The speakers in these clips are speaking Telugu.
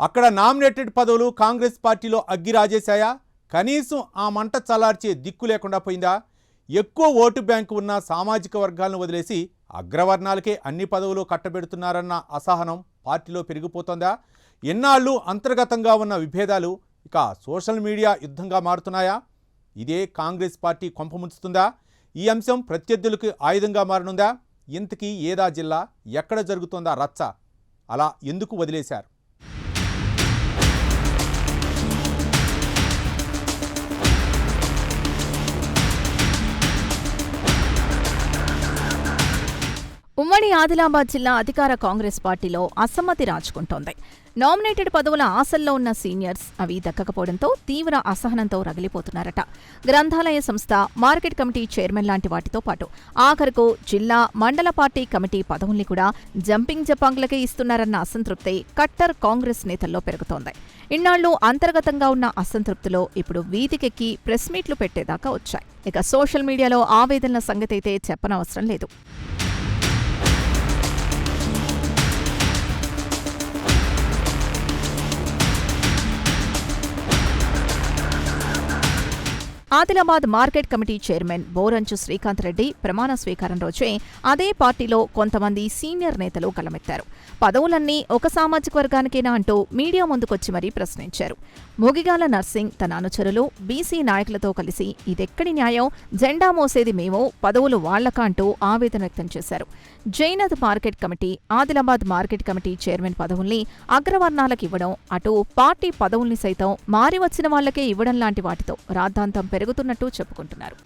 అక్కడ నామినేటెడ్ పదవులు కాంగ్రెస్ పార్టీలో అగ్గి రాజేశాయా? కనీసం ఆ మంట చల్లార్చే దిక్కు లేకుండా పోయిందా? ఎక్కువ ఓటు బ్యాంకు ఉన్న సామాజిక వర్గాలను వదిలేసి అగ్రవర్ణాలకే అన్ని పదవులు కట్టబెడుతున్నారన్న అసహనం పార్టీలో పెరిగిపోతుందా? ఎన్నాళ్ళు అంతర్గతంగా ఉన్న విభేదాలు ఇక సోషల్ మీడియా యుద్ధంగా మారుతున్నాయా? ఇదే కాంగ్రెస్ పార్టీ కొంపముంచుతుందా? ఈ అంశం ప్రత్యర్థులకు ఆయుధంగా మారనుందా? ఇంతకీ ఏదా జిల్లా, ఎక్కడ జరుగుతుందా రచ్చ? అలా ఎందుకు వదిలేశారు? ఉమ్మడి ఆదిలాబాద్ జిల్లా అధికార కాంగ్రెస్ పార్టీలో అసమ్మతి రాజుకుంటోంది. నామినేటెడ్ పదవుల ఆశల్లో ఉన్న సీనియర్స్ అవి దక్కకపోవడంతో తీవ్ర అసహనంతో రగిలిపోతున్నారట. గ్రంథాలయ సంస్థ, మార్కెట్ కమిటీ చైర్మన్ లాంటి వాటితో పాటు ఆఖరుకు జిల్లా, మండల పార్టీ కమిటీ పదవుల్ని కూడా జంపింగ్ జపాంగ్లకే ఇస్తున్నారన్న అసంతృప్తి కట్టర్ కాంగ్రెస్ నేతల్లో పెరుగుతోంది. ఇన్నాళ్లు అంతర్గతంగా ఉన్న అసంతృప్తిలో ఇప్పుడు వీధికెక్కి ప్రెస్ మీట్లు పెట్టేదాకా వచ్చాయి. ఇక సోషల్ మీడియాలో ఆవేదనల సంగతైతే చెప్పనవసరం లేదు. Adilabad market committee chairman Boranchu Srikanth Reddy ప్రమాణ స్వీకారం రోజే అదే పార్టీలో కొంతమంది సీనియర్ నేతలు గలమెత్తారు. పదవులన్నీ ఒక సామాజిక వర్గానికేనా అంటూ మీడియా ముందుకొచ్చి మరీ ప్రశ్నించారు. ముగిగాల నర్సింగ్ తన అనుచరులు బీసీ నాయకులతో కలిసి ఇదెక్కడి న్యాయం, జెండా మోసేది మేము, పదవులు వాళ్లకా అంటూ ఆవేదన వ్యక్తం చేశారు. Jainath market committee, Adilabad market committee chairman పదవుల్ని అగ్రవర్ణాలకివ్వడం, అటు పార్టీ పదవుల్ని సైతం మారి వచ్చిన వాళ్లకే ఇవ్వడం లాంటి వాటితో రాద్ధాంతం పెరుగుతున్నట్టు చెప్పుకుంటున్నారు.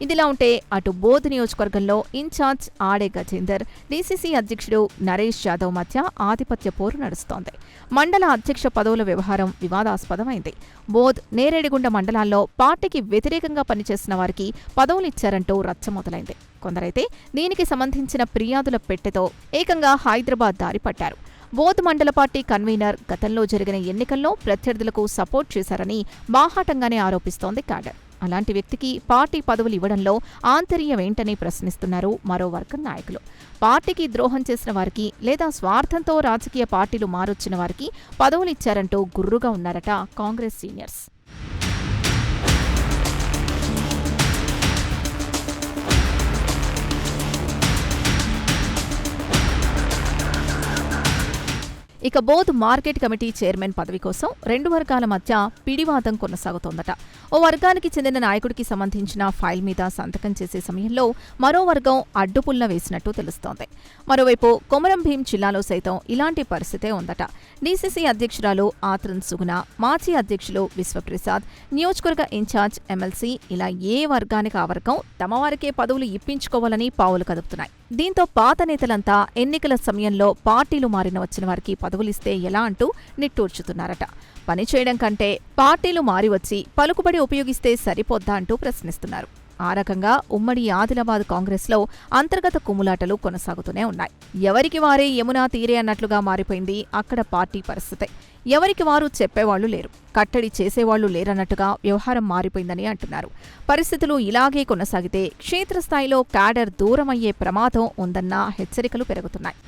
ఇదిలా ఉంటే అటు బోధ్ నియోజకవర్గంలో ఇన్ఛార్జ్ ఆడే గజేందర్, డీసీసీ అధ్యక్షుడు నరేష్ యాదవ్ మధ్య ఆధిపత్య పోరు నడుస్తోంది. మండల అధ్యక్ష పదవుల వ్యవహారం వివాదాస్పదమైంది. బోధ్, నేరేడిగుండ మండలాల్లో పార్టీకి వ్యతిరేకంగా పనిచేసిన వారికి పదవులిచ్చారంటూ రచ్చ మొదలైంది. కొందరైతే దీనికి సంబంధించిన ఫిర్యాదుల పెట్టెతో ఏకంగా హైదరాబాద్ దారి పట్టారు. బోధ్ మండల పార్టీ కన్వీనర్ గతంలో జరిగిన ఎన్నికల్లో ప్రత్యర్థులకు సపోర్ట్ చేశారని బాహాటంగానే ఆరోపిస్తోంది క్యాడర్. అలాంటి వ్యక్తికి పార్టీ పదవులు ఇవ్వడంలో ఆంతర్యమేంటని ప్రశ్నిస్తున్నారు మరో వర్గం నాయకులు. పార్టీకి ద్రోహం చేసిన వారికి లేదా స్వార్థంతో రాజకీయ పార్టీలు మారొచ్చిన వారికి పదవులిచ్చారంటూ గుర్రుగా ఉన్నారట కాంగ్రెస్ సీనియర్స్. ఇక బోధ్ మార్కెట్ కమిటీ చైర్మన్ పదవి కోసం రెండు వర్గాల మధ్య పిడివాదం కొనసాగుతోందట. ఓ వర్గానికి చెందిన నాయకుడికి సంబంధించిన ఫైల్ మీద సంతకం చేసే సమయంలో మరో వర్గం అడ్డుపుల్ల వేసినట్టు తెలుస్తోంది. మరోవైపు కొమరం భీం జిల్లాలో సైతం ఇలాంటి పరిస్థితే ఉందట. డీసీసీ అధ్యక్షురాలు ఆత్రన్ సుగుణ, మాజీ అధ్యక్షులు విశ్వప్రసాద్, నియోజకవర్గ ఇన్ఛార్జ్ ఎమ్మెల్సీ ఇలా ఏ వర్గానికి ఆ వర్గం తమ వారికే పదవులు ఇప్పించుకోవాలని పావులు కదుపుతున్నాయి. దీంతో పాత నేతలంతా ఎన్నికల సమయంలో పార్టీలు మారిన వచ్చిన వారికి పదవులిస్తే ఎలా అంటూ నిట్టూర్చుతున్నారట. పనిచేయడం కంటే పార్టీలు మారి వచ్చి పలుకుబడి ఉపయోగిస్తే సరిపోద్దా అంటూ ప్రశ్నిస్తున్నారు. ఆ రకంగా ఉమ్మడి ఆదిలాబాద్ కాంగ్రెస్లో అంతర్గత కుమ్ములాటలు కొనసాగుతూనే ఉన్నాయి. ఎవరికి వారే యమునా తీరే అన్నట్లుగా మారిపోయింది అక్కడ పార్టీ పరిస్థితి. ఎవరికి వారు చెప్పేవాళ్లు లేరు, కట్టడి చేసేవాళ్లు లేరన్నట్టుగా వ్యవహారం మారిపోయిందని అంటున్నారు. పరిస్థితులు ఇలాగే కొనసాగితే క్షేత్రస్థాయిలో క్యాడర్ దూరమయ్యే ప్రమాదం ఉందన్న హెచ్చరికలు పెరుగుతున్నాయి.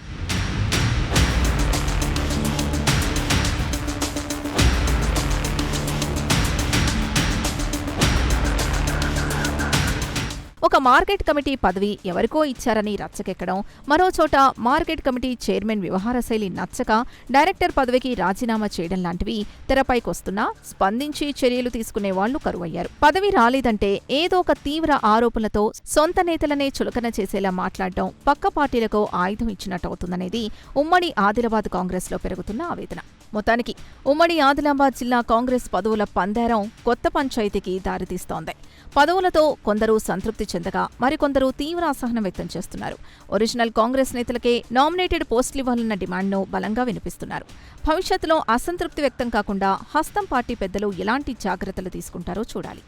ఒక మార్కెట్ కమిటీ పదవి ఎవరికో ఇచ్చారని రచ్చకెక్కడం, మరోచోట మార్కెట్ కమిటీ చైర్మన్ వ్యవహార శైలి నచ్చక డైరెక్టర్ పదవికి రాజీనామా చేయడం లాంటివి తెరపైకొస్తున్నా స్పందించి చర్యలు తీసుకునే వాళ్లు కరువయ్యారు. పదవి రాలేదంటే ఏదో ఒక తీవ్ర ఆరోపణలతో సొంత నేతలనే చులకన చేసేలా మాట్లాడడం పక్క పార్టీలకు ఆయుధం ఇచ్చినట్టవుతుందనేది ఉమ్మడి ఆదిలాబాద్ కాంగ్రెస్లో పెరుగుతున్న ఆవేదన. మొత్తానికి ఉమ్మడి ఆదిలాబాద్ జిల్లా కాంగ్రెస్ పదవుల పందేరం కొత్త పంచాయతీకి దారితీస్తోంది. పదవులతో కొందరు సంతృప్తి చెందగా మరికొందరు తీవ్ర అసహనం వ్యక్తం చేస్తున్నారు. ఒరిజినల్ కాంగ్రెస్ నేతలకే నామినేటెడ్ పోస్టులివ్వాలన్న డిమాండ్ను బలంగా వినిపిస్తున్నారు. భవిష్యత్తులో అసంతృప్తి వ్యక్తం కాకుండా హస్తం పార్టీ పెద్దలు ఎలాంటి జాగ్రత్తలు తీసుకుంటారో చూడాలి.